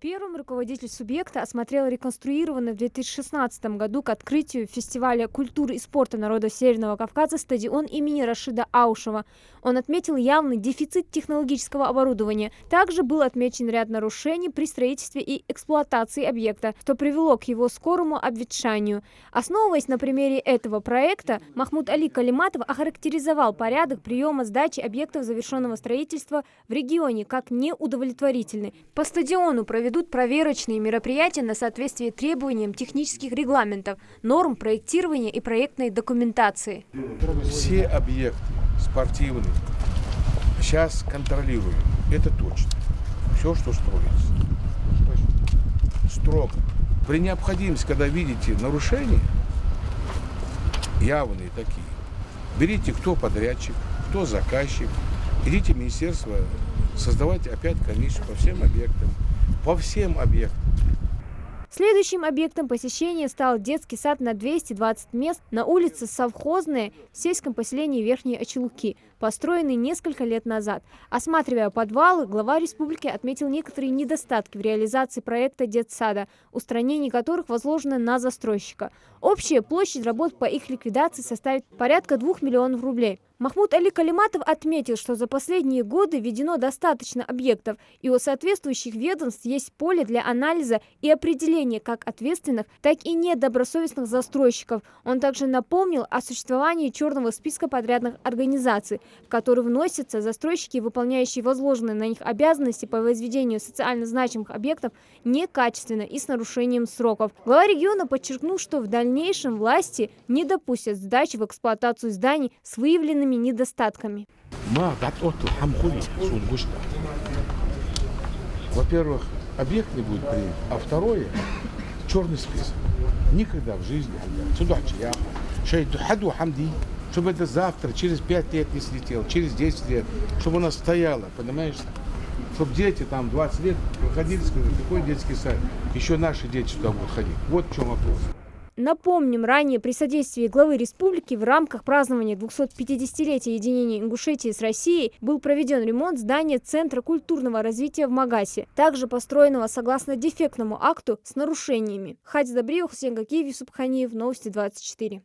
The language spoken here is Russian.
Первым руководитель субъекта осмотрел реконструированный в 2016 году к открытию фестиваля культуры и спорта народов Северного Кавказа стадион имени Рашида Аушева. Он отметил явный дефицит технологического оборудования. Также был отмечен ряд нарушений при строительстве и эксплуатации объекта, что привело к его скорому обветшанию. Основываясь на примере этого проекта, Махмуд Али Калиматов охарактеризовал порядок приема сдачи объектов завершенного строительства в регионе как неудовлетворительный. По стадиону проведут проверочные мероприятия на соответствие требованиям технических регламентов, норм проектирования и проектной документации. Все объекты спортивные сейчас контролируем. Это точно. Все, что строится. Строго. При необходимости, когда видите нарушения, явные такие, берите, кто подрядчик, кто заказчик, идите в министерство, создавайте опять комиссию по всем объектам. По всем объектам. Следующим объектом посещения стал детский сад на 220 мест на улице Совхозная в сельском поселении Верхние Очелуки, построенный несколько лет назад. Осматривая подвалы, глава республики отметил некоторые недостатки в реализации проекта детсада, устранение которых возложено на застройщика. Общая площадь работ по их ликвидации составит порядка 2 миллионов рублей. Махмуд Али Калиматов отметил, что за последние годы введено достаточно объектов, и у соответствующих ведомств есть поле для анализа и определения как ответственных, так и недобросовестных застройщиков. Он также напомнил о существовании черного списка подрядных организаций, в который вносятся застройщики, выполняющие возложенные на них обязанности по возведению социально значимых объектов некачественно и с нарушением сроков. Глава региона подчеркнул, что в дальнейшем власти не допустят сдачи в эксплуатацию зданий с выявленными недостатками. Во-первых, объект не будет принят, а второе – черный список. Никогда в жизни. Чтобы это завтра, через 5 лет не слетело, через 10 лет, чтобы оно стояло, понимаешь? Чтобы дети там 20 лет проходили, сказали, какой детский сад, еще наши дети сюда будут ходить. Вот в чем вопрос. Напомним, ранее при содействии главы республики в рамках празднования 250-летия единения Ингушетии с Россией был проведен ремонт здания Центра культурного развития в Магасе, также построенного согласно дефектному акту с нарушениями. Хадис Добриев, Хусейн Гакиев, Юсуп Ханиев, Новости 24.